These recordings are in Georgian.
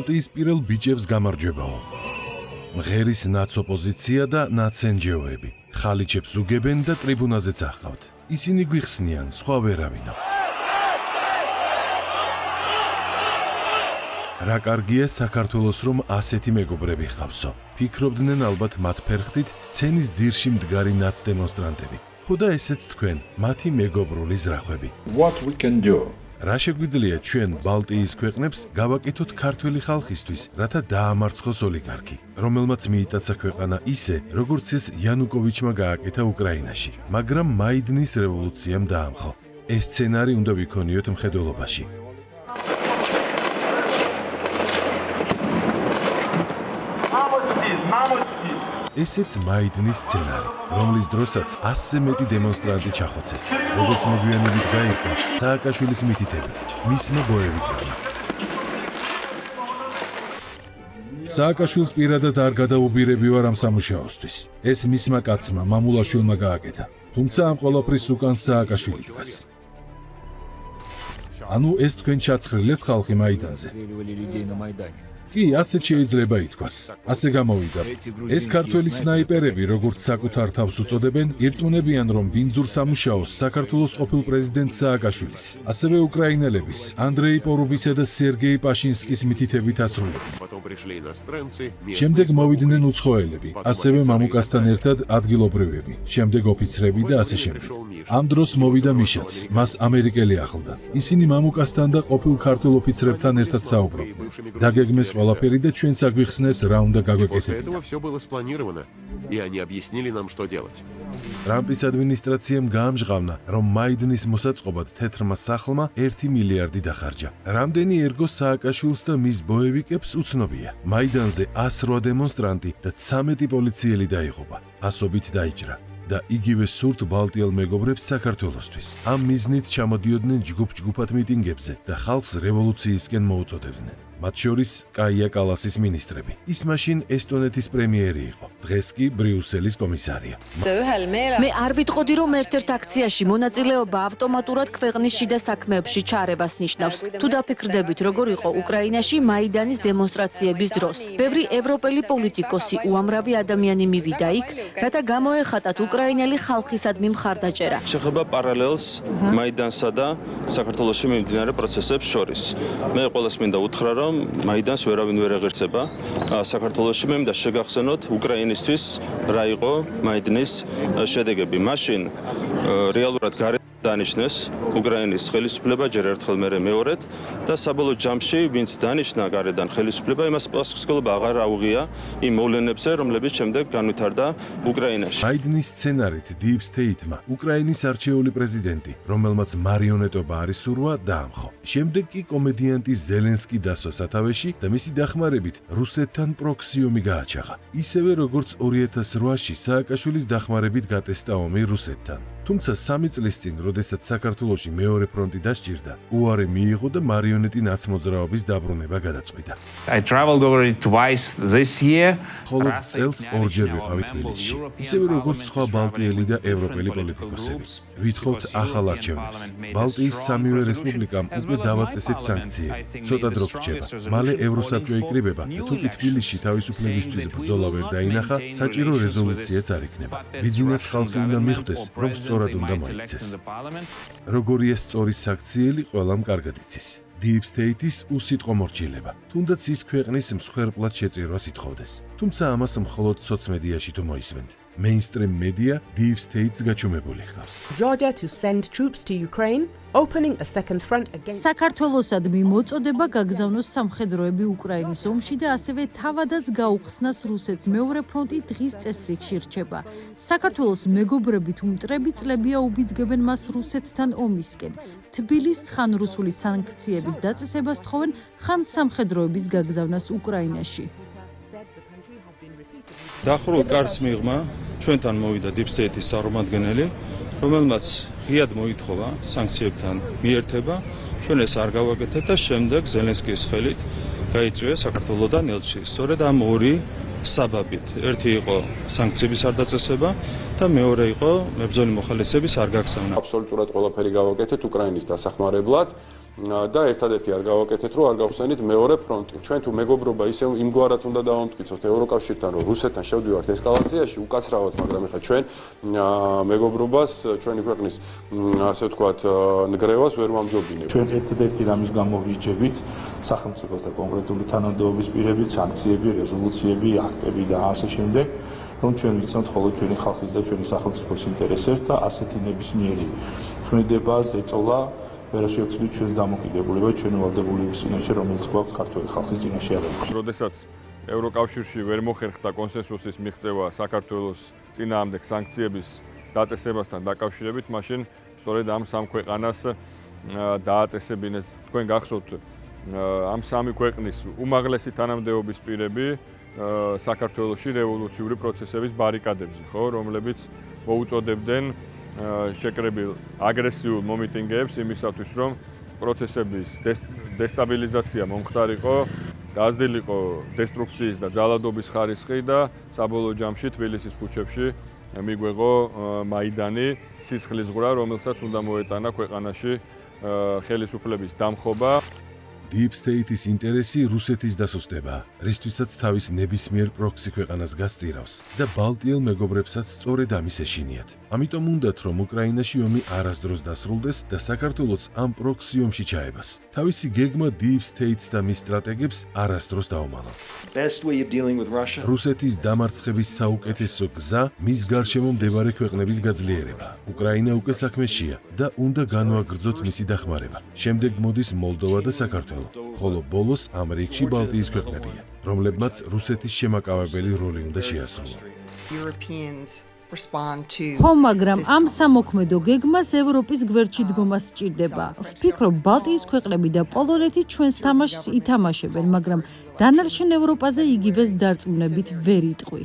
ბალტიისპირელ ბიჭებს გამარჯვებაო. მღერის ნაცოპოზიცია და ნაცენჯეოები. ხალიჩებს უგებენ და ტრიბუნაზეც ახავთ. ისინი გვიხსნიან, სხვა ვერავინო. რა კარგია საქართველოს რომ ასეთი მეგობრები ხავსო. ფიქრობდნენ ალბათ მათ ფერხთით სცენის ძირში მდგარი ნაცდემონსტრანტები. ხო და ესეც თქვენ, მათი მეგობრული ზრახვები. What we can do? რა შეგვიძლია ჩვენ ბალტიის ქვეყნებს გავაკეთოთ ქართველი ხალხისთვის, რათა დაამარცხოს ოლიგარქი, რომელმაც მიიტაცა ქვეყანა ისე, როგორც ეს იანუკოვიჩმა გააკეთა უკრაინაში, მაგრამ მაიდნის რევოლუციამ დაამხო. ეს სცენარი უნდა ვიქონიოთ მხედველობაში. ესეც მაიდნის სცენარი, რომლის დროსაც 100-ზე მეტი დემონსტრანტი ჩახოცეს, როგორც მოგვიანებით გაირკვა სააკაშვილის მითითებით, მისმა ბოევიკებმა. სააკაშვილს პირადად არ გადაუბირებივარ ამ სამუშაოსთვის. ეს მისმა კაცმა, მამულაშვილმა გააკეთა, თუმცა ამ ყველაფრის უკან სააკაშვილი დგას. ანუ ეს თქვენ ჩაცხრილეთ ხალხი მაიდანზე. კი, ასე შეიძლება ითქვას. ასე გამოვიდა. ეს ქართველი სნაიპერები, როგორც საკუთარ თავს უწოდებენ, ირწმუნებიან, რომ ბინძურ სამუშაოს საქართველოს ყოფილ პრეზიდენტ სააკაშვილის, ასევე უკრაინელების, ანდრეი პორუბისა და სერგეი პაშინსკის მითითებით ასრულებენ. შემდეგ მოვიდნენ უცხოელები, ასევე მამუკასთან ერთად ადგილობრივები, შემდეგ ოფიცრები და ასე შემდეგ. ამ დროს მოვიდა მიშაც, მას ამერიკელი ახლდა. ისინი მამუკასთან და ყოფილ ქართულ ოფიცრებთან ერთად საუბრობდნენ. დაგეგმეს ყველაფერი და ჩვენც აგვიხსნეს რა უნდა გაგვეკეთებინა. ტრამპის ადმინისტრაციამ გაამჟღავნა, რომ მაიდნის მოსაწყობად თეთრმა სახლმა 1 მილიარდი დახარჯა. რამდენი ერგო სააკაშვილს და მის ბოევიკებს უცნობია. მაიდანზე 108 დემონსტრანტი და 13 პოლიციელი დაიღუპა. ასობით დაიჭრა. და იგივე სურთ ბალტიელ მეგობრებს საქართველოსთვის. ამ მიზნით ჩამოდიოდნენ ჯგუფ-ჯგუფად მიტინგებზე და ხალხს რევოლუციისკენ მოუწოდებდნენ. მათ შორის კაია კალასის მინისტრები. ის მაშინ ესტონეთის პრემიერი იყო. დღეს კი ბრიუსელის კომისარია. მე არ ვიტყოდი, რომ ერთ-ერთ აქციაში მონაწილეობა ავტომატურად ქვეყნის შიდა საქმეებში ჩაარებას ნიშნავს. თუ დაფიქრდებით, როგორ იყო უკრაინაში მაიდანის დემონსტრაციების დროს. ბევრი ევროპელი პოლიტიკოსი, უამრავი ადამიანი მივიდა იქ, რათა გამოეხატათ უკრაინელი ხალხისადმი მხარდაჭერა. შეხება პარალელს მაიდანსა და საქართველოში მიმდინარე პროცესებს შორის. მე ყველას მინდა უთხრა, რომ მაიდანს ვერავინ ვერ აღერცება საქართველოში. მე მინდა შეგახსენოთ უკრაინისთვის რა იყო მაიდნის შედეგები. მაშინ რეალურად დანიშნეს უკრაინის ხელისუფლება ჯერ ერთხელ მერე მეორედ და საბოლოო ჯამში ვინც დანიშნა გარედან ხელისუფლება იმას პასუხისმგებლობა აღარ აუღია იმ მოვლენებზე, რომლებიც შემდეგ განვითარდა უკრაინაში. მაიდნის სცენარით Deep State-მა უკრაინის არჩეული პრეზიდენტი, რომელმაც მარიონეტობა არის სურვა, დაამხო. შემდეგ კი კომედიანტი ზელენსკი დასვა სათავეში და მისი დახმარებით რუსეთთან პროქსი ომი გააჩაღა. ისევე როგორც 2008-ში სააკაშვილის დახმარებით გატესტა ომი რუსეთთან. თუმცა 3 წლის წინ, როდესაც საქართველოში მეორე ფრონტი დასჭირდა, უარი მიიღო და მარიონეტი ნაცმოძრაობის დაბრუნება გადაწყვიტა. I traveled already twice this year. ხოლო წელს ორჯერ ვიყავი თბილისში. ისევე როგორც სხვა ბალტიელი და ევროპელი პოლიტიკოსები. ვითხოვთ ახალ არჩევნებს. ბალტიის სამივე რესპუბლიკამ უკვე დავაწესეთ სანქციები. ცოტა დრო გრჩება. მალე ევროსაბჭო იკრიბება და თუ კი თბილისში თავისუფლებისთვის ბრძოლა ვერ დაინახა, საჭირო რეზოლუციაც არ იქნება. ბიზნეს ხალხი უნდა მიხვდეს, რომ სწორად უნდა მოიქცეს. როგორია სწორი საქციელი ყველამ კარგად იცის. Deep State-ის უსიტყვო მორჩილება. თუნდაც ის ქვეყნის მსხვერპლად შეწირვას ითხოვდეს. თუმცა ამას მხოლოდ სოციმედიაში თუ მოისმენთ. Mainstream media Deep State-ს გაჩუმებული ხავს. Georgia to send troops to Ukraine, opening a second front against საქართველოსადმი მოწოდება გაგზავნოს სამხედროები უკრაინის ომში და ასევე თავადაც გაუხსნას რუსეთს მეორე ფრონტი დღის წესრიგში რჩება. საქართველოს მეგობრები თუ მტრები წლებია უბიძგებენ მას რუსეთთან ომისკენ. თბილისს ხან რუსული სანქციების დაწესებას თხოვენ, ხან სამხედროების გაგზავნას უკრაინაში. დახურულ კარს მიღმა ჩვენთან მოვიდა Deep State-ის წარმომადგენელი, რომელმაც ღიად მოითხოვა სანქციებთან მიერთება, ჩვენ ეს არ გავაკეთეთ და შემდეგ ზელენსკის ხელით გაიწვია საქართველოდან ელჩი. სწორედ ამ ორი საბაბით. ერთი იყო სანქციების არ დაწესება და მეორე იყო მებრძოლი მოხალისეების არ გაგზავნა. აბსოლუტურად ყველაფერი გავაკეთეთ უკრაინის დასახმარებლად და ერთადერთი არ გავაკეთეთ, რომ არ გავხსენით მეორე ფრონტი. ჩვენ თუ მეგობრობა ისე იმგვარად უნდა დავამტკიცოთ ევროკავშირთან, რომ რუსეთთან შევდივართ ესკალაციაში, უკაცრავად, მაგრამ ეხლა ჩვენ მეგობრობას, ჩვენი ქვეყნის ასე ვთქვათ, ნგრევას ვერ ვამჯობინებთ. ჩვენ ერთადერთი რამის გამო ვისჯებით სახელმწიფოს და კონკრეტული თანამდებობის პირებით, სანქციები, რეზოლუციები, აქტები და ასე შემდეგ, რომ ჩვენ ვიცნობთ მხოლოდ ჩვენი ხალხის და ჩვენი სახელმწიფოს ინტერესებს და ასეთი ნებისმიერი ქმედება, ზეწოლა ვერ შეუძლია ჩვენს დამოკიდებულება ჩვენი ვალდებულების წინაშე, რომელიც გვაქვს ქართული ხალხის წინაშე არ აქვს. როდესაც ევროკავშირში ვერ მოხერხდა კონსენსუსის მიღწევა საქართველოს წინააღმდეგ სანქციების დაწესებასთან დაკავშირებით, მაშინ სწორედ ამ სამ ქვეყანას დააწესებინეს. თქვენ გახსოვთ ამ სამი ქვეყნის უმაღლესი თანამდებობის პირები საქართველოში რევოლუციური პროცესების ბარიკადებზე, ხო, რომლებიც მოუწოდებდნენ შეკრებილ აგრესიულ მომიტინგეებს იმისათვის, რომ პროცესების დესტაბილიზაცია მომხდარიყო, დაძდილიყო დესტრუქციის და ძალადობის ხარისხი და საბოლოო ჯამში თბილისის ქუჩებში მიგვეღო მაიდანი, სისხლის ზღვრა, რომელსაც უნდა მოეტანა ქვეყანაში ხელისუფლების დამხობა. Deep State-ის ინტერესი რუსეთის დასუსტება, რისთვისაც თავის ნებისმიერ პროქსი ქვეყანას გასწირავს და ბალტიელ მეგობრებსაც სწორედ ამის ეშინიათ. ამიტომ უნდათ, რომ უკრაინაში ომი არასდროს დასრულდეს და საქართველოც ამ პროქსი ომში ჩაებას. თავისი გეგმა Deep State-ს და მის სტრატეგებს არასდროს დაუმალავ. რუსეთის დამარცხების საუკეთესო გზა მის გარშემო მდებარე ქვეყნების გაძლიერება. უკრაინა უკვე საქმეშია და უნდა განვაგრძოთ მისი დახმარება. შემდეგ მოდის მოლდოვა და საქართველო. ხოლო ბოლოს ამ რიგში ბალტიის ქვეყნებია, რომლებმაც რუსეთის შემაკავებელი როლი უნდა შეასრულონ. ხო, მაგრამ ამ სამოქმედო გეგმას ევროპის გვერდში დგომა სჭირდება. ვფიქრობ, ბალტიის ქვეყნები და პოლონეთი ჩვენს თამაშს ითამაშებენ, მაგრამ დანარჩენ ევროპაზე იგივეს დარწმუნებით ვერ იტყვი.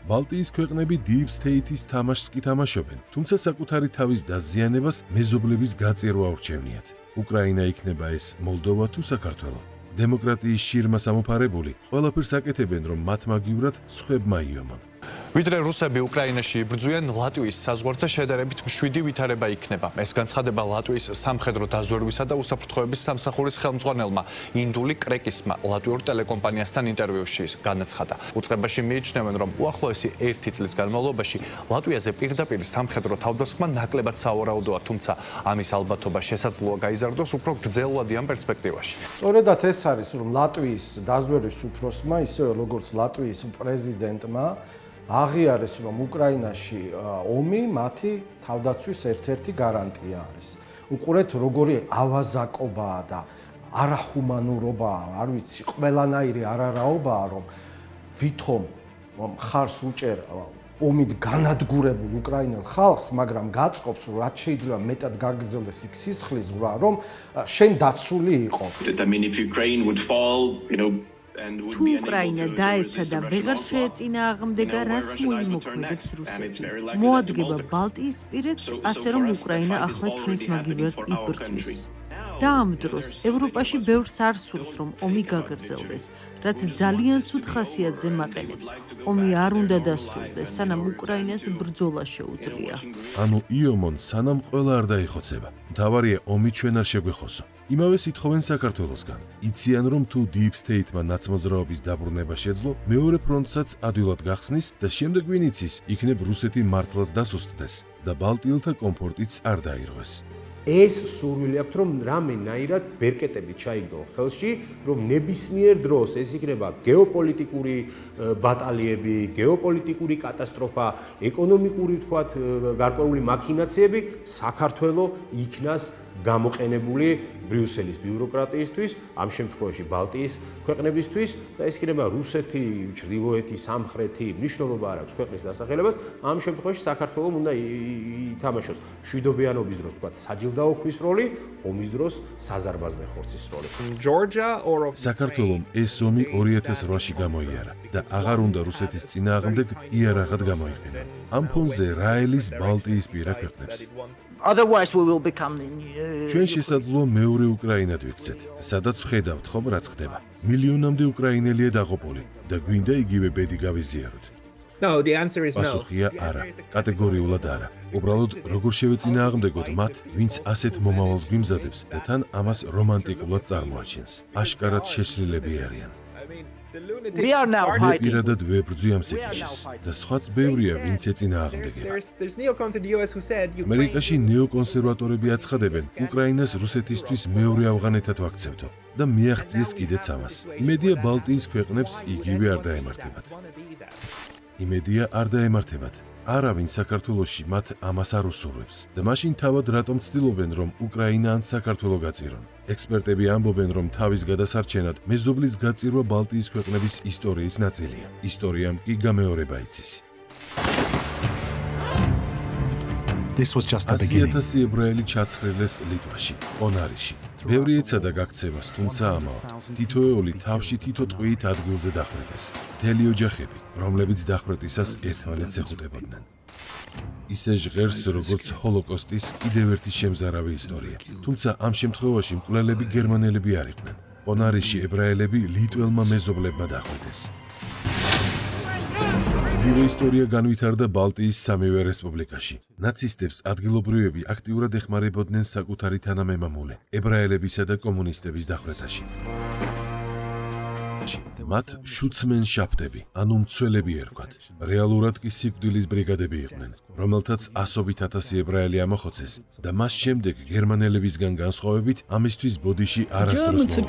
ბალტიის ქვეყნები Deep State-ის თამაშს კი თამაშობენ, თუმცა საკუთარი თავის დაზიანებას მეზობლების გაწირვა ურჩევნიათ. უკრაინა იქნება ეს მოლდოვა თუ საქართველო. დემოკრატიის შირმა სამოფარებული, ყველაფერს აკეთებენ, რომ მათ მაგივრად სხვებმა იომონ. ვიდრე რუსები უკრაინაში იბრძვიან, ლატვიის საზღვარზე შედარებით მშვიდი ვითარება იქნება. ეს განცხადება ლატვიის სამხედრო დაზვერვისა და უსაფრთხოების სამსახურის ხელმძღვანელმა ინდული კრეკისმა ლატვიურ ტელეკომპანიასთან ინტერვიუში განაცხადა. უწყებაში მიიჩნევენ, რომ უახლოესი 1 წლის განმავლობაში ლატვიაზე პირდაპირ სამხედრო თავდასხმა ნაკლებად სავარაუდოა, თუმცა ამის ალბათობა შესაძლოა გაიზარდოს უფრო გრძელვადიან პერსპექტივაში. სწორედად ეს არის, რომ ლატვიის დაზვერვის უფროსმა, ისევე როგორც ლატვიის პრეზიდენტმა აღიარეს, რომ უკრაინაში ომი მათი თავდაცვის ერთ-ერთი გარანტია არის. უყურეთ, როგორი ავაზაკობაა და არახუმანურობაა, არ ვიცი, ყველანაირი არარაობაა, რომ ვითომ მხარს უჭერ ომით განადგურებულ უკრაინელ ხალხს, მაგრამ გაწყობს, რომ რაც შეიძლება მეტად გაგრძელდეს იქ სისხლის ზღვრა, რომ შენ დაცული იყო. თუ უკრაინა დაეცა და ვეღარ შეეწინააღმდეგა, რას მოიმოქმედებს რუსეთი? მოადგება ბალტიისპირეთს, ასე რომ უკრაინა ახლა ჩვენს მაგივრად იბრძვის. და ამ დროს ევროპაში ბევრს არ სურს, რომ ომი გაგრძელდეს, რაც ძალიან ცუდ ხასიათზე მაყენებს. ომი არ უნდა დასრულდეს, სანამ უკრაინას ბრძოლა შეუძლია. ანუ იომონ სანამ ყველა არ დაიხოცება. მთავარია ომი ჩვენ არ შეგვეხოსო. იმავე სითხოვენ საქართველოსგან. იციან, რომ თუ Deep State-მა ნაცმოძრაობის დაბრუნება შეძლო, მეორე ფრონტსაც ადვილად გახსნის და შემდეგ ვინ იცის, იქნებ რუსეთი მართლაც დასუსტდეს და ბალტიელთა კომფორტიც არ დაირღვეს. ეს სურვილი აქვს, რომ რამენაირად ბერკეტები ჩაიგდო ხელში, რომ ნებისმიერ დროს ეს იქნება გეოპოლიტიკური ბატალიები, გეოპოლიტიკური კატასტროფა, ეკონომიკური, ვთქვათ, გარკვეული მაქინაციები, საქართველოს იქნას გამოყენებული ბრიუსელის ბიუროკრატიისთვის, ამ შემთხვევაში ბალტიის ქვეყნებისთვის და ეს იქნება რუსეთი, ჩრდილოეთი, სამხრეთი, მნიშვნელობა არ აქვს ქვეყნის დასახელებას, ამ შემთხვევაში საქართველოს უნდა ითამაშოს მშვიდობიანობის დროს, ვთქვათ, საჯილდაო ქვის როლი, ომის დროს საზარბაზნე ხორცის როლი. საქართველომ ეს ომი 2008-ში გამოიარა და აღარ უნდა რუსეთის წინააღმდეგ იარაღად გამოიყენა. ამ ფონზე რაელის ბალტიისპირა ქვეყნებს. Otherwise we will become ჩვენ შესაძლოა მეორე უკრაინად ვიქცეთ, სადაც ვხედავთ ხომ რაც ხდება. მილიონამდე უკრაინელია დაღუპული და გვინდა იგივე ბედი გავიზიაროთ. No, the answer is no. პასუხია არა, კატეგორიულად არა. უბრალოდ როგორ შევეწინააღმდეგოთ მათ, ვინც ასეთ მომავალს გვიმზადებს და თან ამას რომანტიკულად წარმოაჩენს. აშკარად შეშლილები არიან. We are now მე fighting. პირადად ვებრძვი ამ სიკიშეს და სხვაც ბევრია, ვინც ეწინააღმდეგება. There's neocons in the US who said ამერიკაში ნეოკონსერვატორები აცხადებენ, უკრაინას რუსეთისთვის მეორე ავღანეთად ვაქცევთო და მიაღწიეს კიდეც ამას. იმედია ბალტიის ქვეყნებს იგივე არ დაემართებათ. იმედია არ დაემართებათ. არავინ საქართველოში მათ ამას არ უსურვებს და მაშინ თავად რატომ ცდილობენ, რომ უკრაინა ან საქართველო გაწირონ. ექსპერტები ამბობენ, რომ თავის გადასარჩენად მეზობლის გაწირვა ბალტიის ქვეყნების ისტორიის ნაწილია. ისტორიამ კი გამეორება იცის. 100,000 ებრაელი ჩაცხრილეს ლიტვაში, პონარიში. ბევრი ეცადა გაქცევას, თუმცა ამაოდ. თითოეული თავში თითო ტყვიით ადგილზე დახვრეტეს. მთელი ოჯახები, რომლებიც დახვრეტისას ერთმანეთს ეხუტებოდნენ. ისე ჟღერს, როგორც ჰოლოკოსტის კიდევ ერთი შემზარავი ისტორია. თუმცა ამ შემთხვევაში მკვლელები გერმანელები არ იყვნენ. პონარიში ებრაელები ლიტველმა მეზობლებმა დახვრეტეს. იგივე ისტორია განვითარდა ბალტიის სამივე რესპუბლიკაში. ნაცისტებს ადგილობრივები აქტიურად ეხმარებოდნენ საკუთარი თანამემამულე, ებრაელებისა და კომუნისტების დახვრეტაში. მათ შუცმენშაფტები, ანუ მცველები ერქვათ. რეალურად კი სიკვდილის ბრიგადები იყვნენ, რომელთაც 100,000 ებრაელი ამოხოცეს და მას შემდეგ გერმანელებისგან განსხვავებით ამისთვის ბოდიში არასდროს მოუწია.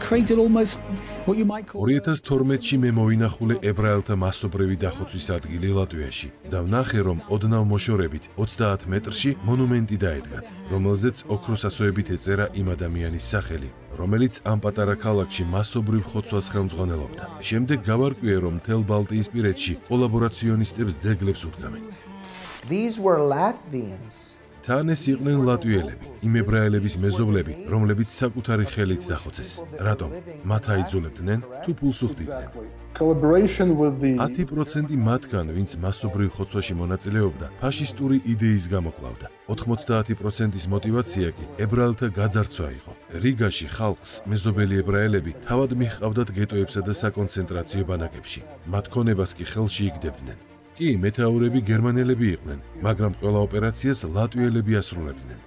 2012-ში მე მოვინახულე ებრაელთა მასობრივი დახოცვის ადგილი ლატვიაში და ვნახე, რომ ოდნავ მოშორებით 30 მეტრში მონუმენტი დაედგათ, რომელზეც ოქროსასოებით ეწერა იმ ადამიანის სახელი, რომელიც ამ პატარა ქალაქში მასობრივ ხოცვას ხელმძღვანელობდა. შემდეგ გავარკვიე, რომ მთელ ბალტიისპირეთში კოლაბორაციონისტებს ძეგლებს უდგამენ. These were Latvians. თან ეს იყვნენ ლატვიელები, იმ ებრაელების მეზობლები, რომლებიც საკუთარი ხელით დახოცეს. რატომ? მათ აიძულებდნენ თუ ფულს უხდიდნენ. 10% მათგან, ვინც მასობრივ ხოცვაში მონაწილეობდა, ფაშისტური იდეის გამოკლავდა. 90%-ის мотиваცია კი ებრაელთა გაძარცვა იყო. რიგაში ხალხს მეზობელი ებრაელები თავად მიჰყავდათ გეტოებსა და საკონცენტრაციო ბანაკებში. მათ ქონებას კი ხელში იგდებდნენ. კი, მეთაურები გერმანელები იყვნენ, მაგრამ ყველა ოპერაციას ლატვიელები ასრულებდნენ.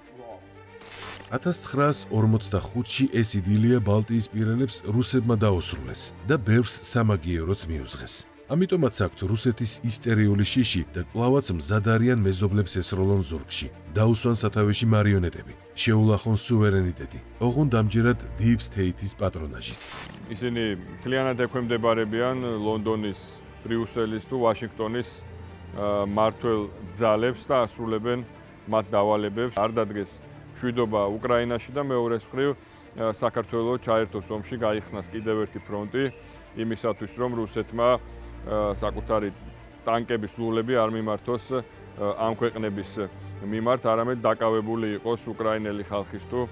1945-ში ეს იდილია ბალტიისპირელებს რუსებმა დაუსრულეს და ბევრს სამაგიეროც მიუძღეს. ამიტომაც აქვთ რუსეთის ისტერიული შიში და კვლავაც მზად არიან მეზობლებს ესროლონ ზურგში, დაუსვან სათავეში მარიონეტები, შეულახონ სუვერენიტეტი, ოღონდ ამჯერად Deep State-ის პატრონაჟით. ისინი მთლიანად ექვემდებარებიან ლონდონის, ბრიუსელის თუ ვაშინგტონის მმართველ ძალებს და ასრულებენ მათ დავალებებს. არ დადგეს მშვიდობა უკრაინაში და მეორეს მხრივ საქართველოს ჩაერთოს ომში, გაიხსნას კიდევ ერთი ფრონტი იმისათვის, რომ რუსეთმა საკუთარი ტანკების ლულები არ მიმართოს ამ ქვეყნების მიმართ, არამედ დაკავებული იყოს უკრაინელი ხალხის თუ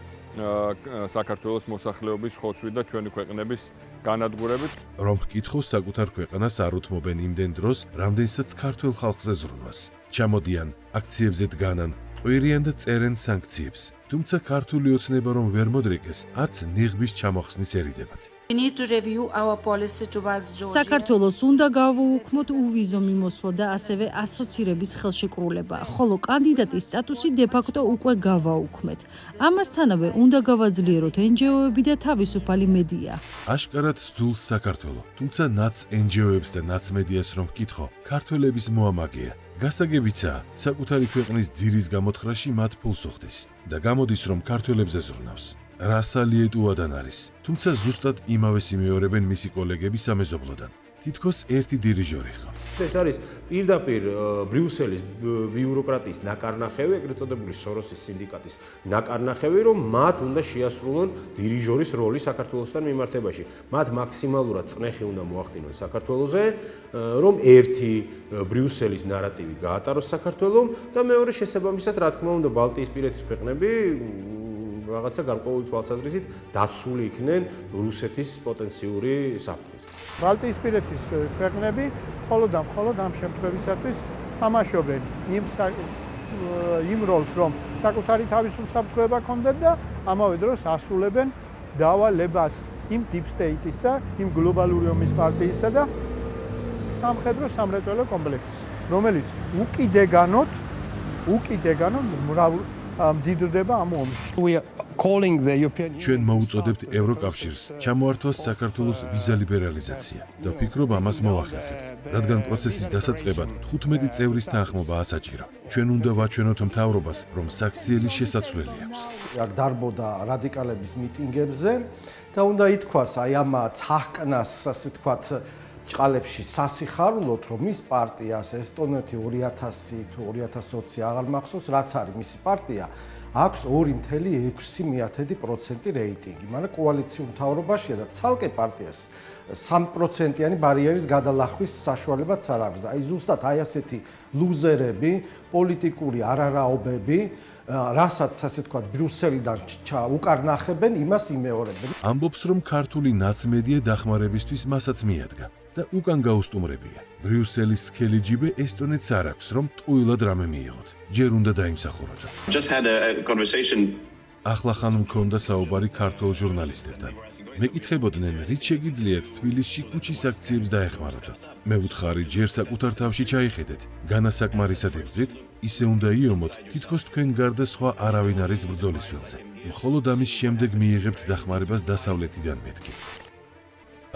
საქართველოს მოსახლეობის ხოცვით და ჩვენი ქვეყნების განადგურებით. რომ გკითხოს საკუთარ ქვეყანას არ უთმობენ იმდენ დროს, რამდენსაც ქართველ ხალხზე ზრუნვას. ჩამოდიან, აქციებზე დგანან, ყვირიან და წერენ სანქციებს. თუმცა ქართული ოცნება რომ ვერ მოდრეკეს, არც ნიღბის ჩამოხსნის ერიდებათ. საქართველოს უნდა გავაუქმოთ უვიზო მიმოსვლა და ასევე ასოცირების ხელშეკრულება, ხოლო კანდიდატის სტატუსი დე-ფაქტო უკვე გავაუქმეთ. ამასთანავე უნდა გავაძლიეროთ NGO-ები და თავისუფალი მედია. აშკარად სძულს საქართველო, თუმცა ნაც NGO-ებს და ნაც მედიას რომ ვკითხო, ქართველების მოამაგეა. გასაგებიცაა, საკუთარი ქვეყნის ძირის გამოთხრაში მათ ფულს უხდის და გამოდის რომ ქართველებზე ზრუნავს. რასალიეტუადან არის, თუმცა ზუსტად იმავე სიმეორებენ მისი კოლეგები სამეზობლოდან. თითქოს ერთი დირიჟორი ხარ. ეს არის პირდაპირ ბრიუსელის ბიუროკრატიის ნაკარნახევი, ეგრეთ წოდებული სოროსის სინდიკატის ნაკარნახევი, რომ მათ უნდა შეასრულონ დირიჟორის როლი საქართველოსთან მიმართებაში. მათ მაქსიმალურად წნეხი უნდა მოახდინონ საქართველოზე, რომ ერთი ბრიუსელის ნარატივი გაატაროს საქართველომ და მეორე შესაბამისად, რა თქმა უნდა, ბალტიისპირეთის ქვეყნები რაღაცა გარკვეული თვალსაზრისით დაცული იქნენ რუსეთის პოტენციური საფრთხის. ბალტიისპირეთის ქვეყნები მხოლოდ ამ შემთხვევისათვის თამაშობენ იმ როლს, რომ საკუთარი თავისუფლ საფრთხეება ჰქონდეთ და ამავე დროს ასრულებენ დავალებას იმ Deep State-ისა, იმ გლობალური ომის პარტიისა და სამხედრო-სამრეწველო კომპლექსის, რომელიც უკიდეგანოდ მდიდრდება ამ ომში. ჩვენ მოუწოდებთ ევროკავშირს ჩამოართვას საქართველოს ვიზა ლიბერალიზაცია და ვფიქრობ ამას მოვახერხებთ, რადგან პროცესის დასაწყებად 15 წევრის თანხმობა ასაჭირო. ჩვენ უნდა ვაჩვენოთ მთავრობას, რომ საქციელი შესაძლებელი აქვს. დარბოდა რადიკალების მიტინგებზე და უნდა ითქვას აი ამ ცაჰკნას, ასე თქვათ, ჭყალებში სასიხარულოდ, რომ მის პარტიას ესტონეთი 2000 თუ 2020 აღარ მახსოვს, რაც არის მისი პარტია, აქვს 2.6% რეიტინგი, მაგრამ კოალიციურ მთავრობაშია და ცალკე პარტიას 3%-იანი ბარიერის გადალახვის საშუალებაც არ აქვს და აი ზუსტად აი ასეთი ლუზერები, პოლიტიკური არარაობები, რასაც ასე თქვა ბრიუსელიდან უკარნახებენ, იმას იმეორებენ. ამბობს, რომ ქართული ნაცმედია დახმარებისთვის მასაც მიადგა და უკან გაუსტუმრებია. ბრიუსელის სქელი ჯიბე ესტონეთს არ აქვს, რომ ტყუილად რამე მიიღოთ. ჯერ უნდა დაიმსახუროთ. ახლახან მქონდა საუბარი ქართულ ჟურნალისტებთან. მეკითხებოდნენ, რით შეგიძლიათ თბილისში ქუჩის აქციებს დაეხმაროთ. მე ვუთხარი, ჯერ საკუთარ თავში ჩაიხედეთ, განასაკმარისად ებრძვით, ისე უნდა იომოთ, თითქოს თქვენ გარდა სხვა არავინ არის ბრძოლის ველზე. მხოლოდ ამის შემდეგ მიიღებთ დახმარებას დასავლეთიდან მეთქი.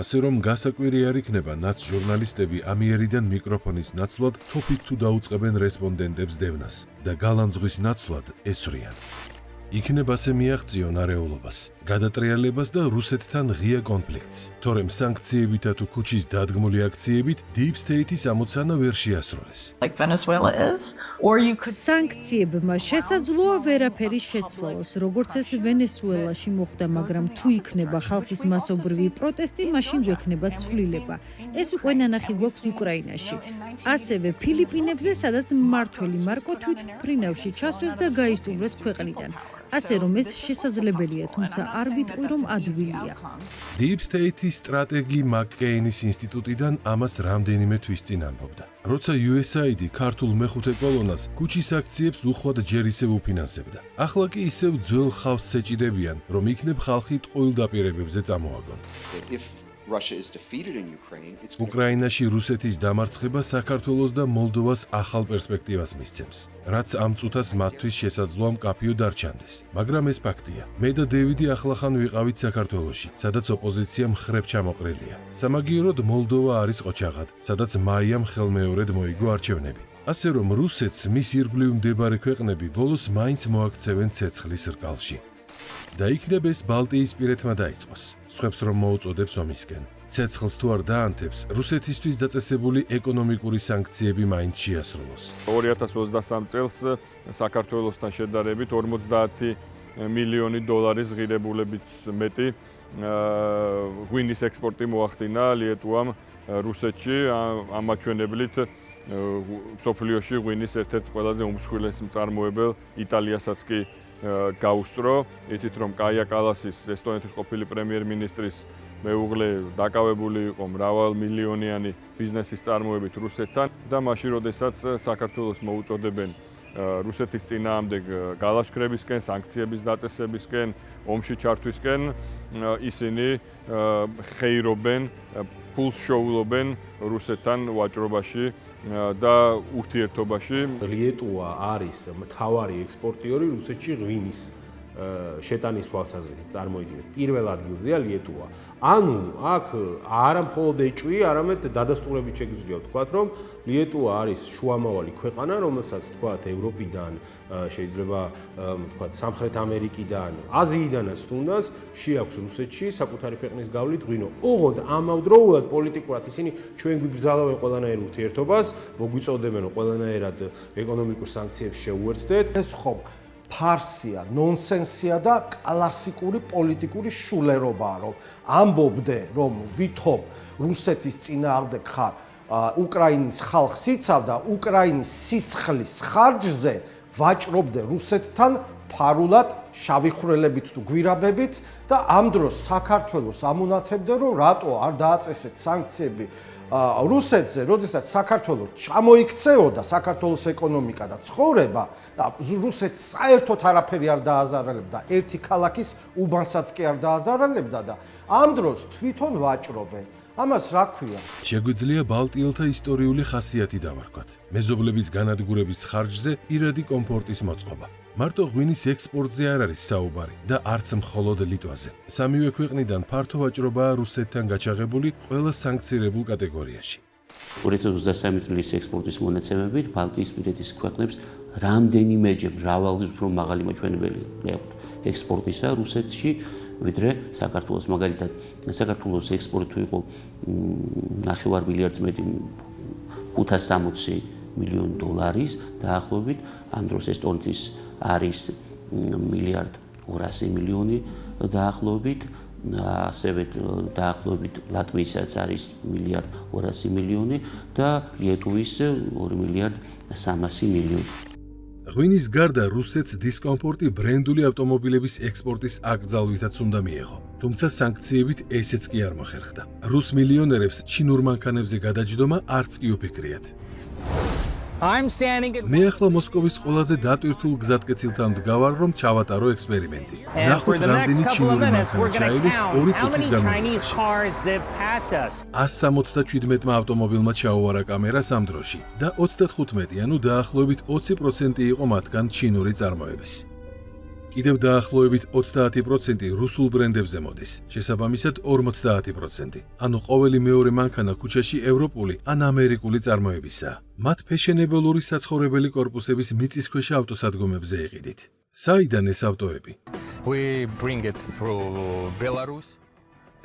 ასე რომ გასაკვირი არ იქნება, ნაც ჟურნალისტები ამიერიდან მიკროფონის ნაცვლად თოფით თუ დაუწყებენ რესპონდენტებს დევნას და გალანძღვის ნაცვლად ესვრიან. იქნებ ასე მიაღწიონ არეულობას, გადატრიალებას და რუსეთთან ღია კონფლიქტს. თორემ სანქციებითა თუ ქუჩის დადგმული აქციებით Deep State-ის ამოცანა ვერ შეასრულეს. სანქციებმა შესაძლოა ვერაფერი შეცვალოს, როგორც ეს ვენესუელაში მოხდა, მაგრამ თუ იქნება ხალხის მასობრივი პროტესტი, მაშინ გვექნება ცვლილება. ეს უკვე ნანახი გვაქვს უკრაინაში. ასევე ფილიპინებზე, სადაც მმართველი მარკო თვით ფრინავში ჩასვეს და გაისტუმრეს ქვეყნიდან. ასე რომ ეს შესაძლებელია, თუმცა არ ვიტყვი, რომ ადვილია. Deep State-ის სტრატეგი მაკკეინის ინსტიტუტიდან ამას რამდენიმე თვის წინ ამბობდა. როცა USAID ქართულ მეხუთე კოლონას ქუჩის აქციებს უხვად ჯერ ისევ უფინანსებდა. ახლა კი ისევ ძველ ხავსს ეჭიდებიან, რომ იქნებ ხალხი ტყუილ დაპირებებზე წამოაგონ. უკრაინაში რუსეთის დამარცხება საქართველოს და მოლდოვას ახალ პერსპექტივას მისცემს, რაც ამ წუთას მათთვის შესაძლოა მკაფიო დარჩანდეს. მაგრამ ეს ფაქტია. მე და დევიდი ახლახან ვიყავით საქართველოში, სადაც ოპოზიცია მხრებ ჩამოყრილია. სამაგიეროდ მოლდოვა არის ყოჩაღად, სადაც მაიამ ხელმეორედ მოიგო არჩევნები. ასე რომ რუსეთს მის ირგვლივ მდებარე ქვეყნები ბოლოს მაინც მოაქცევენ ცეცხლის რკალში. და იქნებ ეს ბალტიისპირეთმა დაიწყოს, სხვებს რომ მოუწოდებს ომისკენ. ცეცხლს თუ არ დაანთებს, რუსეთისთვის დაწესებული ეკონომიკური სანქციები მაინც შეასრულოს. 2023 წელს საქართველოსთან შედარებით 50 მილიონი დოლარის ღირებულებიც მეტი ღვინის ექსპორტი მოახდინა ლიეტუამ რუსეთში, ამაჩვენებლით მსოფლიოში ღვინის ერთ-ერთ ყველაზე უმსხვილეს მწარმოებელ იტალიასაც კი გაუსწრო. იცით რომ კაია კალასის ესტონეთის ყოფილი პრემიერ-მინისტრის მეუღლე დაკავებული იყო მრავალმილიონიანი ბიზნესის წარმოებით რუსეთთან და მაშინ როდესაც საქართველოს მოუწოდებენ რუსეთის წინააღმდეგ გალაშქრებისკენ, სანქციების დაწესებისკენ, ომში ჩართვისკენ, ისინი ხეირობენ, ფულს შოულობენ რუსეთთან ვაჭრობაში და ურთიერთობაში. ლიეტუვა არის მთავარი ექსპორტიორი რუსეთში ღვინის შეტანის თვალსაზრისით წარმოიდგინეთ. პირველ ადგილზეა ლიეტუვა. ანუ აქ არა მხოლოდ ეჭვი, არამედ დადასტურებით შეგვიძლია ვთქვათ, რომ ლიეტუვა არის შუამავალი ქვეყანა, რომელსაც ვთქვათ ევროპიდან, შეიძლება ვთქვათ სამხრეთ ამერიკიდან, აზიიდანაც თუნდაც შეაქვს რუსეთში საკუთარი ქვეყნის გავლით ღვინო. ოღონდ ამავდროულად პოლიტიკურად ისინი ჩვენ გვიგზავნებენ ყველანაირ ურთიერთობას, მოგვიწოდებენ რომ ყველანაირად ეკონომიკურ სანქციებს შეუერთდეთ. ეს ხომ ფარსია, ნონსენსია და კლასიკური პოლიტიკური შულერობაა, რომ ამბობდე, რომ ვითომ რუსეთის წინააღმდეგ ხარ უკრაინის ხალხს იცავ და უკრაინის სისხლის ხარჯზე ვაჭრობდე რუსეთთან ფარულად, შავი ხვრელებით თუ გვირაბებით და ამ დროს საქართველოს ამონათებდე, რომ რატო არ დააწესეთ სანქციები რუსეთზე, როდესაც საქართველოს ჩამოიქცეოდა საქართველოს ეკონომიკა და ცხოვრება და რუსეთს საერთოდ არაფერი არ დააზარალებდა, ერთი ქალაქის უბანსაც კი არ დააზარალებდა და ამ დროს თვითონ ვაჭრობენ. ამას რა ქვია? შეგვიძლია ბალტიელთა ისტორიული ხასიათი დავარქვათ. მეზობლების განადგურების ხარჯზე პირადი კომფორტის მოწყობა. მარტო ღვინის ექსპორტზე არ არის საუბარი და არც მხოლოდ ლიტვაზე. სამივე ქვეყნიდან ფართო ვაჭრობაა რუსეთთან გაჩაღებული ყველა საანქცირებულ კატეგორიაში. 2023 წლის ექსპორტის მონაცემებით ბალტიისპირეთის ქვეყნებს რამდენიმეჯერ მრავალი უფრო მაღალი მაჩვენებელი აქვს ექსპორტისა რუსეთში, ვიდრე საქართველოს. მაგალითად, საქართველოს ექსპორტი თუ იყო 9 მილიარდს მეტი 560 მილიონ დოლარის დაახლოებით, ამ დროს ესტონეთის არის 1,2 მილიონი დაახლოებით, ასევე დაახლოებით ლატვიისაც არის 1,2 მილიონი და ლიტვის 2,3 მილიონი. ღვინის გარდა რუსეთს დისკომფორტი ბრენდული ავტომობილების ექსპორტის აკრძალვითაც უნდა მიეღო. თუმცა სანქციებით ესეც კი არ მოხერხდა. რუს მილიონერებს ჩინურ მანქანებზე გადაჯდომა არც კი უფიქრიათ. მე ახლა მოსკოვის ყველაზე დატვირთულ გზატკეცილთან მდგავარ, რომ ჩავატარო ექსპერიმენტი. ნახოთ, რამდენი ჩინური მანქანა ჩაივლის 2 წუთის განმავლობაში. 177 ავტომობილმა ჩაუვარა კამერას ამ დროში და 35, ანუ დაახლოებით 20% იყო მათგან ჩინური წარმოების. კიდევ დაახლოებით 30% რუსულ ბრენდებზე მოდის, შესაბამისად 50%. ანუ ყოველი მეორე მანქანა ქუჩაში ევროპული ან ამერიკული წარმოებისაა. მათ ფეშენებელური საცხოვრებელი კორპუსების მიწისქვეშა ავტოსადგომებზე ეყიდით. საიდან ეს ავტოები? We bring it through Belarus.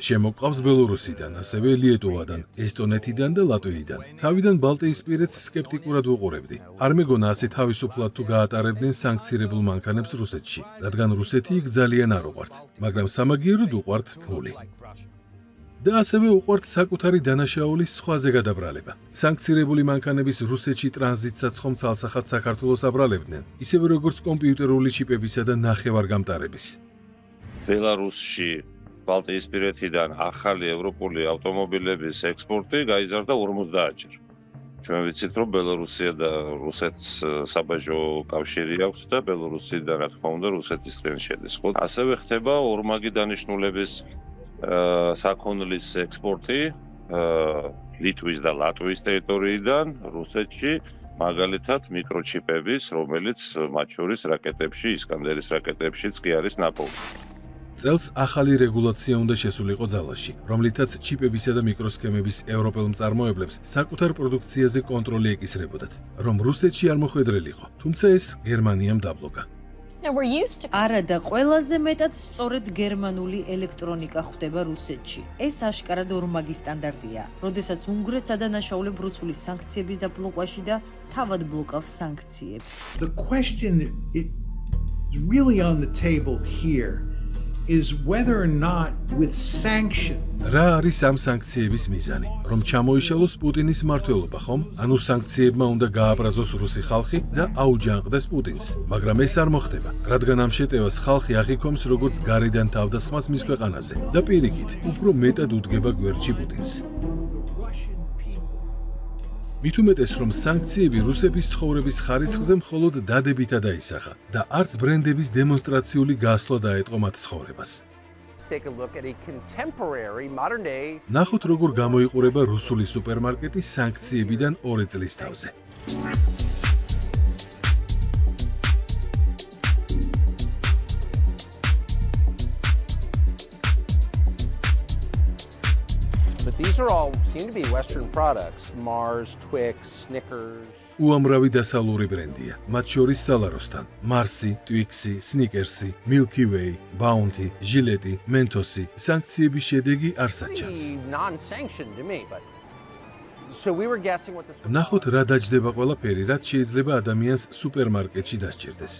შემოყავს ბელორუსიდან, ასევე ლიეტუვადან, ესტონეთიდან და ლატვიიდან. თავიდან ბალტიისპირეთს სკეპტიკურად ვუყურებდი. არ მეგონა ასე თავისუფლად თუ გაატარებდნენ სანქცირებულ მანქანებს რუსეთში, რადგან რუსეთი იქ ძალიან არ უყვართ, მაგრამ სამაგიეროდ უყვართ ფული. და ასევე უყვართ საკუთარი დანაშაულის სხვაზე გადაბრალება. სანქცირებული მანქანების რუსეთში ტრანზიტსაც ხომ ცალსახად საქართველოს აბრალებდნენ, ისევე როგორც კომპიუტერული ჩიპებისა და ნახევარგამტარების. ბელარუსში ბალტიისპირეთიდან ახალი ევროპული ავტომობილების ექსპორტი გაიზარდა 50-ჯერ. ჩვენ ვიცით, რომ ბელარუსია და რუსეთს საბაჟო კავშირი აქვს და ბელარუსიდან, რა თქმა უნდა, რუსეთისკენ შედის. ასევე ხდება ორმაგი დანიშნულების საქონლის ექსპორტი ლიტვის და ლატვიის ტერიტორიიდან რუსეთში, მაგალითად მიკროჩიპების, რომელიც მათ შორის რაკეტებში, ისკანდერის რაკეტებშიც კი არის ნაპოვნი. წელს ახალი რეგულაცია უნდა შესულიყო ძალაში, რომლითაც ჩიპებისა და მიკროსქემების ევროპელ მწარმოებლებს საკუთარ პროდუქციაზე კონტროლი ეკისრებოდათ, რომ რუსეთში არ მოხვედრილიყო, თუმცა ეს გერმანიამ დაბლოკა. არა და ყველაზე მეტად სწორედ გერმანული ელექტრონიკა ხვდება რუსეთში. ეს აშკარად ორმაგი სტანდარტია, როდესაც უნგრეთს ადანაშაულებ რუსული სანქციების დაბლოკვაში და თავად ბლოკავს სანქციებს. The question is really on the table here is whether or not with sanctions. რა არის ამ სანქციების მიზანი? რომ ჩამოიშალოს პუტინის მმართველობა, ხომ? ანუ სანქციებმა უნდა გააბრაზოს რუსი ხალხი და აუჯანყდეს პუტინს. მაგრამ ეს არ მოხდება, რადგან ამ შეტევას ხალხი აღიქვამს როგორც გარედან თავდასხმას მის ქვეყანაზე და პირიქით, უფრო მეტად უდგება გვერდში პუტინს. მით უმეტეს, რომ სანქციები რუსების ცხოვრების ხარისხზე მხოლოდ დადებითა დაისახა და არც ბრენდების დემონსტრაციული გასვლა დაეტყო მათ ცხოვრებას. ნახოთ, როგორ გამოიყურება რუსული სუპერმარკეტი სანქციებიდან 2 წლის თავზე. But these are all seem to be Western products, Mars, Twix, Snickers. უამრავი დასავლური ბრენდია, მათ შორის სალაროსთან, Mars-ი, Twix-ი, Snickers-ი, Milky Way, Bounty, Gillette-ი, Mentos-ი. სანქციების შედეგი არ საჩანს. Non-sanctioned to me, but so we were guessing what this. ნახოთ, რა დაჯდება ყველაფერი, რაც შეიძლება ადამიანს სუპერმარკეტში დასჭირდეს.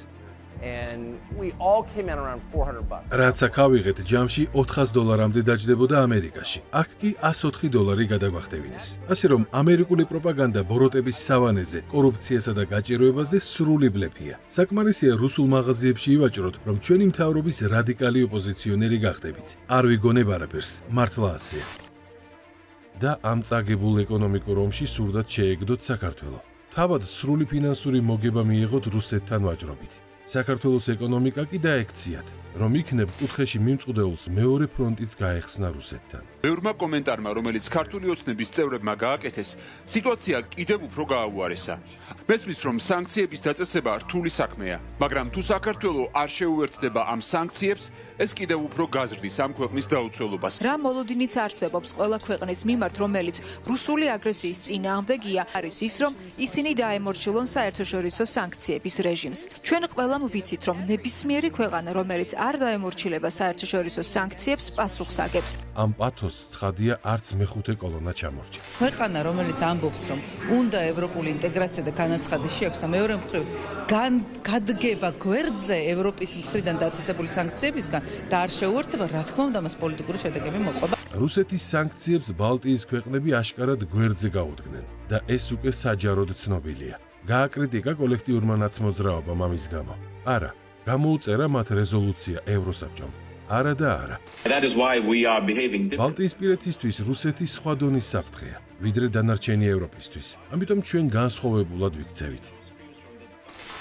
And we all came in around $400. რაც აქ ავიღეთ, ჯამში $400-მდე დაჯდებოდა ამერიკაში. აქ კი $104 გადაგვახტევინეს. ასე რომ ამერიკული პროპაგანდა ბოროტების სავანეზე, კორუფციასა და გაჭირვებაზე სრული ბლეფია. საკმარისია რუსულ მაღაზიებში ივაჭროთ, რომ ჩვენი მთავრობის რადიკალი ოპოზიციონერი გახდებით. არ ვიგონებ არაფერს, მართლა ასეა. და ამ წაგებულ ეკონომიკურ ომში სურდათ შეეგდოთ საქართველო. თავად სრული ფინანსური მოგება მიიღოთ რუსეთთან ვაჭრობით. საქართველოს ეკონომიკა კი დაექციათ, რომ იქნებ კუთხეში მიმწყდეულს მეორე ფრონტიც გაეხსნა რუსეთთან. მეურმა კომენტარმა, რომელიც ქართული ოცნების წევრებმა გააკეთეს, სიტუაცია კიდევ უფრო გააუარესა. მესმის, რომ სანქციების დაწესება რთული საქმეა, მაგრამ თუ საქართველო არ შეუერთდება ამ სანქციებს, ეს კიდევ უფრო გაზრდის ამ ქვეყნის დაუცველობას. რა მოლოდინიც არსებობს ყველა ქვეყნის მიმართ, რომელიც რუსული აგრესიის წინააღმდეგია, არის ის, რომ ისინი დაემორჩილონ საერთაშორისო სანქციების რეჟიმს. ჩვენ ყველამ ვიცით, რომ ნებისმიერი ქვეყანა, რომელიც არ დაემორჩილება საერთაშორისო სანქციებს, პასუხს აგებს. ამ პათოს ცხადია არც მეხუთე კოლონა ჩამორჩა. ქვეყანა, რომელიც ამბობს, რომ უნდა ევროპული ინტეგრაცია და განაცხადი შეაქვს და მეორე მხრივ გადგება გვერდზე ევროპის მხრიდან დაწესებული სანქციებისგან და არ შეუერთდება, რა თქმა უნდა, მას პოლიტიკური შედეგები მოყვება. რუსეთის სანქციებს ბალტიის ქვეყნები აშკარად გვერდზე გაუდგნენ და ეს უკვე საჯაროდ ცნობილია. გააკრიტიკა კოლექტიურმა ნაცმოძრაობამ ამის გამო. არა, გამოუწერა მათ რეზოლუცია ევროსაბჭომ. არა და არა. ბალტიისპირეთისთვის რუსეთი სხვა დონის საფრთხეა, ვიდრე დანარჩენი ევროპისთვის. ამიტომ ჩვენ განსხვავებულად ვიქცევით.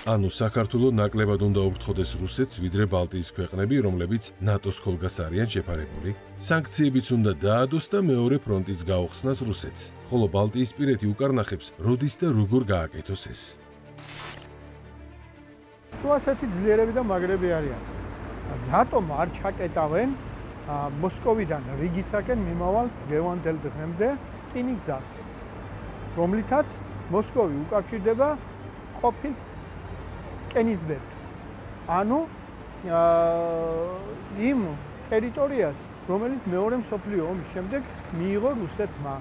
ანუ საქართველოს ნაკლებად უნდა ურთხოვდეს რუსეთს, ვიდრე ბალტიის ქვეყნები, რომლებიც ნატოს ხოლგას არიან შეფარებული. სანქციებიც უნდა დაადოს და მეორე ფრონტიც გაუხსნას რუსეთს, ხოლო ბალტიისპირეთი უკარნახებს, როდის და როგორ გააკეთოს ეს. თუ ასეთი ძლიერები და მაგრები არიან, რატომ არ ჩაკეტავენ მოსკოვიდან რიგისაკენ მიმავალ დღევანდელ დღემდე რკინიგზას, რომლითაც მოსკოვი უკავშირდება ყოფილ კენისბერგს, ანუ იმ ტერიტორიას, რომელიც მეორე მსოფლიო ომის შემდეგ მიიღო რუსეთმა.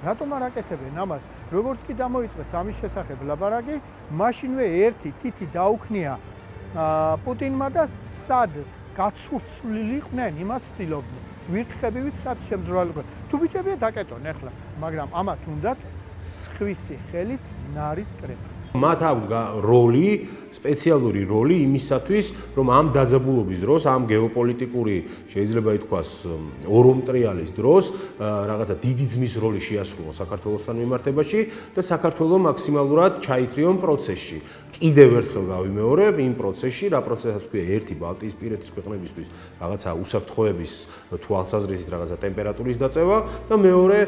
რატომ არ აკეთებენ ამას? როგორც კი დამოიწყეს ამის შესახებ ლაბარაკი, მაშინვე ერთი თითი დაუქნია პუტინმა და სად გაცურცვლილიყვნენ, იმას ცდილობდნენ. ვირთხებივით სად შემძრვალებდნენ. თუ ბიჭებია დაკეტონ ახლა, მაგრამ ამათ უნდათ სხვისი ხელით ნარის კრება. მათ აქვს როლი, სპეციალური როლი იმისათვის, რომ ამ დაძაბულობის დროს, ამ გეოპოლიტიკური, შეიძლება ითქვას, ორომტრიალის დროს, რაღაცა დიდი ძმის როლი შეასრულონ საქართველოსთან მიმართებაში და საქართველო მაქსიმალურად ჩაითრიონ პროცესში. კიდევ ერთხელ გავიმეორებ, იმ პროცესში, რა პროცესაც ქვია, ერთი ბალტიისპირეთის ქვეყნებისთვის რაღაცა უსაფრთხოების თვალსაზრისით რაღაცა ტემპერატურის დაწევა და მეორე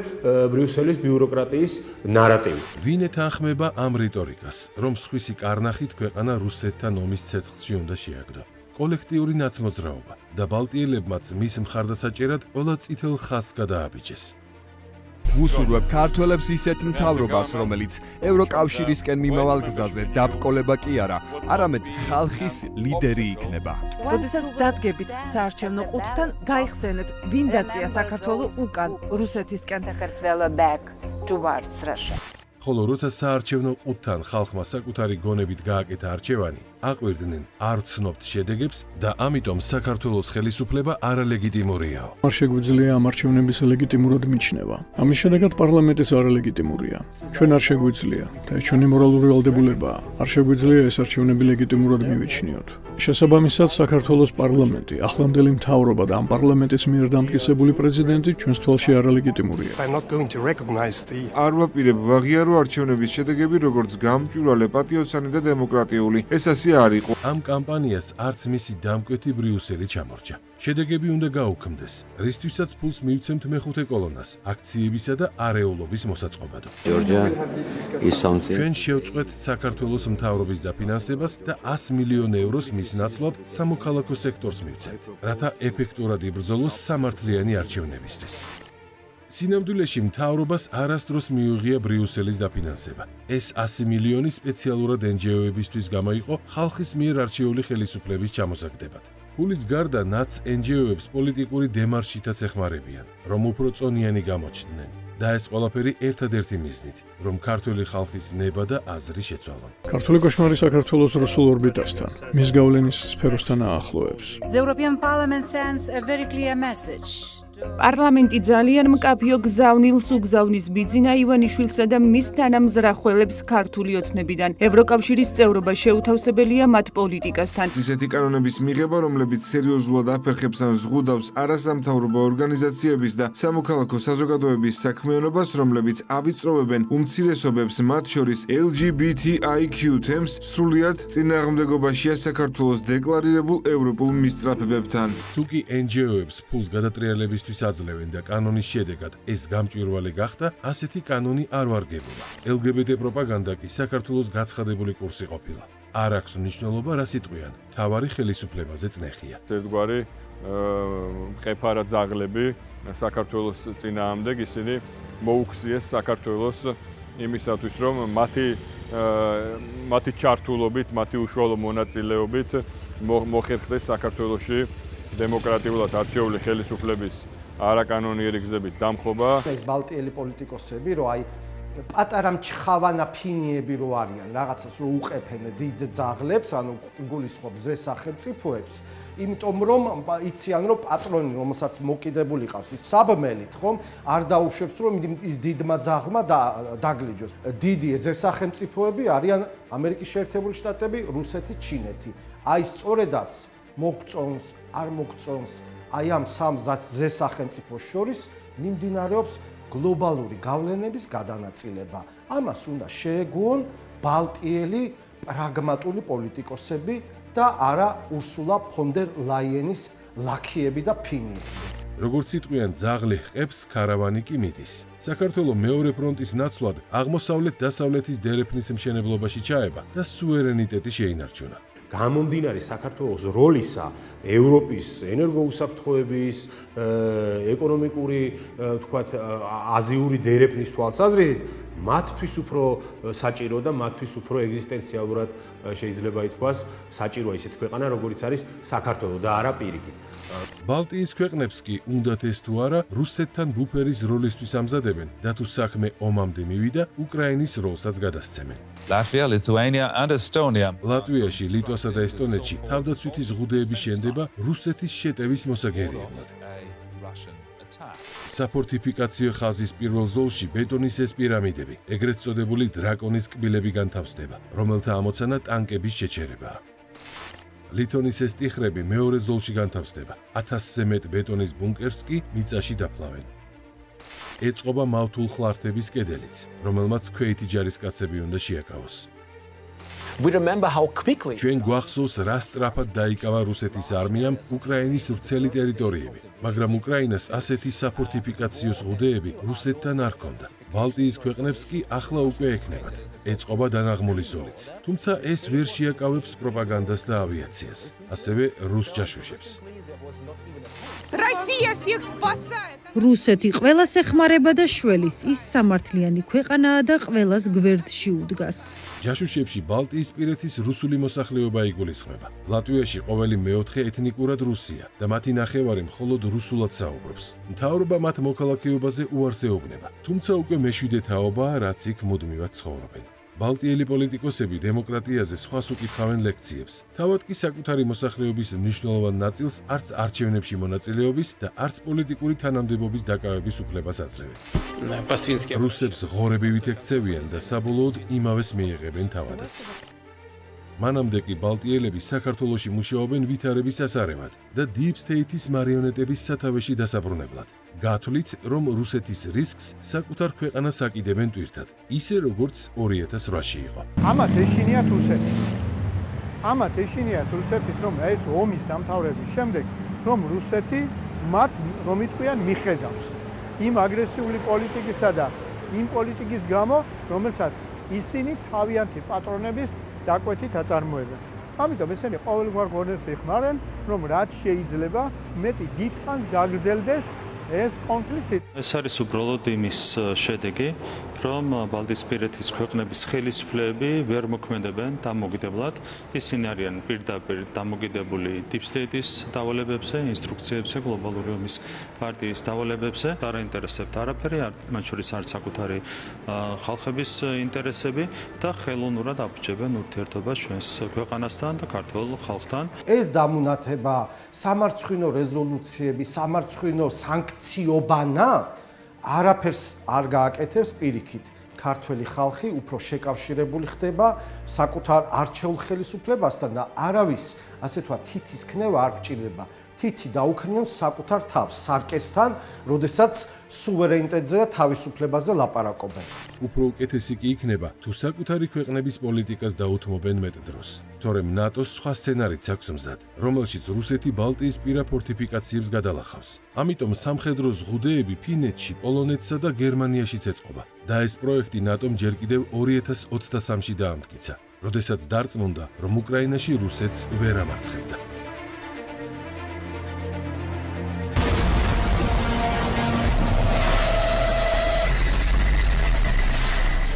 ბრიუსელის ბიუროკრატიის ნარატივი. ვინ ეთანხმება ამ რიტორიკას, რომ სხვისი კარნახით ქვეყანა რუსეთთან ომის ცეცხლში უნდა შეაგდო? კოლექტიური ნაცმოძრაობა და ბალტიელებმაც მის მხარდასაჭერად ყველა წითელ ხაზს გადააბიჯეს. ვუსურვებ ქართველებს ისეთ მთავრობას, რომელიც ევროკავშირისკენ მიმავალ გზაზე დაბრკოლება კი არა, არამედ ხალხის ლიდერი იქნება. როდესაც დადგებით საარჩევნო ყუთთან, გაიხსენეთ, ვინ დაწია საქართველოს უკან რუსეთისკენ. ხოლო როცა საარჩევნო ყუთთან ხალხმა საკუთარი გონებით გააკეთა არჩევანი, აყვირდნენ, არ ცნობთ შედეგებს და ამიტომ საქართველოს ხელისუფლება არალეგიტიმურიაო. არ შეგვიძლია ამ არჩევნების ლეგიტიმურად მიჩნევა. ამის შედეგად პარლამენტიც არალეგიტიმურია. ჩვენ არ შეგვიძლია და ჩვენი მორალური ვალდებულებაა. არ შეგვიძლია ეს არჩევნები ლეგიტიმურად მივიჩნიოთ. შესაბამისად, საქართველოს პარლამენტი, ახლანდელი მთავრობა და ამ პარლამენტის მიერ დამტკიცებული პრეზიდენტი ჩვენს თვალში არალეგიტიმურია. არ ვაპირებ ვაღიარო არჩევნების შედეგები როგორც გამჭვირვალე, პატიოსანი და დემოკრატიული. ეს ასე არ იყო. ამ კამპანიას არც მისი დამკვეთი ბრიუსელი ჩამორჩა. შედეგები უნდა გაუქმდეს, რისთვისაც ფულს მივცემთ მეხუთე კოლონას, აქციებისა და არეულობის მოსაწყობად. ჩვენ შევწყვეთ საქართველოს მთავრობის დაფინანსებას და 100 მილიონ ევროს მის ნაცვლად სამოქალაქო სექტორს მივცემთ, რათა ეფექტურად იბრძოლოს სამართლიანი არჩევნებისთვის. სინამდვილეში მთავრობას არასდროს მიუღია ბრიუსელის დაფინანსება. ეს 100 მილიონი სპეციალურად NGO-ებისთვის გამოიყო ხალხის მიერ არჩეული ხელისუფლების ჩამოსაგდებად. ფულის გარდა ნაც NGO-ებს პოლიტიკური დემარშითაც ეხმარებიან, რომ უფრო წონიანი გამოჩნდნენ. და ეს ყველაფერი ერთადერთი მიზნით, რომ ქართული ხალხის ნება და აზრი შეცვალონ. ქართული კოშმარი საქართველოს რუსულ ორბიტასთან, მის გავლენის სფეროსთან აახლოებს. The European Parliament sends a very clear message პარლამენტი ძალიან მკაფიო გზავნილს უგზავნის ბიძინა ივანიშვილსა და მის თანამზრახველებს ქართული ოცნებიდან. ევროკავშირის წევრობა შეუთავსებელია მათ პოლიტიკასთან. ისეთი კანონების მიღება, რომლებიც სერიოზულად აფერხებს ან ზღუდავს არასამთავრობო ორგანიზაციების და სამოქალაქო საზოგადოების საქმიანობას, რომლებიც ავიწროვებენ უმცირესობებს, მათ შორის LGBTIQ თემს, სრულიად წინააღმდეგობაშია საქართველოს დეკლარირებულ ევროპულ მისწრაფებებთან. თუკი NGO-ებს ფულს გადატრიალებისთვის აძლევენ და კანონის შედეგად ეს გამჭვირვალე გახდა, ასეთი კანონი არ ვარგებულა. LGBT პროპაგანდა კი საქართველოს გაცხადებული კურსი ყოფილა. არ აქვს მნიშვნელობა, რა სიტყვიან, მთავარი ხელისუფლებაზე წნეხია. ერთგვარი მყეფარა ძაღლები საქართველოს წინააღმდეგ ისინი მოუხსიეს საქართველოს იმისათვის, რომ მათი ჩართულობით, მათი უშუალო მონაწილეობით მოხერხდეს საქართველოში დემოკრატიულად არჩეული ხელისუფლების არაკანონიერი გზებით დამხობა. ეს ბალტიელი პოლიტიკოსები, რომ აი პატარა მჩხავანა ფინიები რო არიან, რაღაცას რო უყეფენ დიდ ძაღლებს, ანუ გულისხმობ ზე სახელმწიფოებს, იმიტომ რომ იციან რომ პატრონი, რომელსაც მოკიდებული ყავს, ის საბმელით, ხომ, არ დაუშვებს რომ ის დიდმა ძაღლმა დაგლიჯოს. დიდი ზე სახელმწიფოები არიან ამერიკის შეერთებული შტატები, რუსეთი, ჩინეთი. აი სწორედაც მოგწონს, არ მოგწონს, აი ამ სამ ზე სახელმწიფოს შორის მიმდინარეობს გლობალური გავლენების გადანაწილება. ამას უნდა შეეგუონ ბალტიელი პრაგმატული პოლიტიკოსები და არა ურსულა ფონ დერ ლაიენის ლაქიები და ფინიები. როგორც იტყვიან, ძაღლი ჰყებს, ქარავანი კი მიდის. საქართველოს მეორე ფრონტის ნაცვლად აღმოსავლეთ-დასავლეთის დერეფნის მშენებლობაში ჩაება და სუვერენიტეტი შეინარჩუნა. გამომდინარე საქართველოს როლისა ევროპის ენერგოუსაფრთხოების, ეკონომიკური, თქვათ, აზიური დერეფნის თვალსაზრისით, მათთვის უფრო საჭირო და მათთვის უფრო ეგზისტენციალურად შეიძლება ითქვას საჭიროა ისეთი ქვეყანა, როგორიც არის საქართველო და არა პირიქით. ბალტიის ქვეყნებს კი უნდათ ეს თუ არა რუსეთთან ბუფერის როლისთვის ამზადებენ და თუ საქმე ომამდე მივიდა, უკრაინის როლსაც გადასცემენ. Latvia, Lithuania and Estonia. ლატვიაში, ლიტვასა და ესტონეთში თავდაცვითი ზღუდეები შენდება რუსეთის შეტევის მოსაგერიებლად. საფორტიფიკაციო ხაზის პირველ ზოლში ბეტონის ეს პირამიდები, ეგრეთ წოდებული დრაკონის კბილები განთავსდება, რომელთა ამოცანა ტანკების შეჩერებაა. ლითონის ეს ტიხრები მეორე ზოლში განთავსდება, 1000-ზე მეტ ბეტონის ბუნკერს კი მიწაში დაფლავენ. ეწყობა მავთულ ხლართების კედელიც, რომელმაც ქვეითი ჯარისკაცები უნდა შეაკავოს. ჩვენ გვახსოვს, რა სწრაფად დაიკავა რუსეთის არმიამ უკრაინის ვრცელი ტერიტორიები, მაგრამ უკრაინას ასეთი საფორტიფიკაციო ზღუდეები რუსეთთან არ ჰქონდა. ბალტიის ქვეყნებს კი ახლა უკვე ექნებათ. ეწყობა დანაღმული ზოლიც. თუმცა ეს ვერ შეაკავებს პროპაგანდას და ავიაციას, ასევე რუს ჯაშუშებს. რუსეთი ყველას ეხმარება და შველის, ის სამართლიანი ქვეყანაა და ყველას გვერდში უდგას. ჯაშუშებში ბალტიისპირეთის რუსული მოსახლეობა იგულისხმება. ლატვიაში ყოველი მეოთხე ეთნიკურად რუსია და მათი ნახევარი მხოლოდ რუსულად საუბრობს. მთავრობა მათ მოქალაქეობაზე უარს ეუბნება, თუმცა უკვე მეშვიდე თაობაა, რაც იქ მუდმივად ცხოვრობენ. ბალტიელი პოლიტიკოსები დემოკრატიაზე სხვას უკითხავენ ლექციებს. თავად კი საკუთარი მოსახლეობის მნიშვნელოვან ნაწილს არც არჩევნებში მონაწილეობის და არც პოლიტიკური თანამდებობის დაკავების უფლებას აძლევენ. რუსებს ღორებივით ექცევიან და საბოლოოდ იმავეს მიიღებენ თავადაც. მანამდე კი ბალტიელები საქართველოში მუშაობენ ვითარების ასარევად და Deep State-ის მარიონეტების სათავეში დასაბრუნებლად. გათვლით, რომ რუსეთის რისკს საკუთარ ქვეყანას აკიდებენ ტვირთად, ისე როგორც 2008-ში იყო. ამათ ეშინიათ რუსეთის, რომ ეს ომის დამთავრების შემდეგ, რომ რუსეთი მათ რომ იტყვიან მიხედავს იმ აგრესიული პოლიტიკისა და იმ პოლიტიკის გამო, რომელსაც ისინი თავიანთი პატრონების დაკვეთით აწარმოებენ. ამიტომ ესენი ყოველგვარ ღონეს იხმარენ, რომ რაც შეიძლება მეტი დიდხანს გაგრძელდეს ეს კონფლიქტი. ეს არის უბრალოდ იმის შედეგი, რომ ბალტიისპირეთის ქვეყნების ხელისუფლებები ვერ მოქმედებენ დამოუკიდებლად. ისინი არიან პირდაპირ დამოკიდებული Deep State-ის დავალებებზე, ინსტრუქციებზე, გლობალური ომის პარტიის დავალებებზე. არ აინტერესებთ არაფერი, მათ შორის არც საკუთარი ხალხების ინტერესები და ხელოვნურად აბუჯებენ ურთიერთობას ჩვენს ქვეყანასთან და ქართულ ხალხთან. ეს დამონათება სამარცხვინო რეზოლუციები, სამარცხვინო სანქციობანა არაფერს არ გააკეთებს პირიქით. ქართველი ხალხი უფრო შეკავშირებული ხდება საკუთარ არჩეულ ხელისუფლებასთან და არავის, ასე თქვა, თითის ქნება არ გჭირდება. თითი დაუქნიონ საკუთარ თავს სარკესთან, როდესაც სუვერენიტეტზე და თავისუფლებაზე ლაპარაკობენ. უფრო უკეთესი კი იქნება, თუ საკუთარი ქვეყნების პოლიტიკას დაუთმობენ მეტ დროს. თორემ ნატოს სხვა სცენარიც აქვს მზად, რომელშიც რუსეთი ბალტიისპირა ფორტიფიკაციებს გადალახავს. ამიტომ სამხედრო ზღუდეები ფინეთში, პოლონეთსა და გერმანიაშიც ეწყობა. და ეს პროექტი ნატომ ჯერ კიდევ 2023-ში დაამტკიცა, როდესაც დარწმუნდა, რომ უკრაინაში რუსეთს ვერ ამარცხებდა.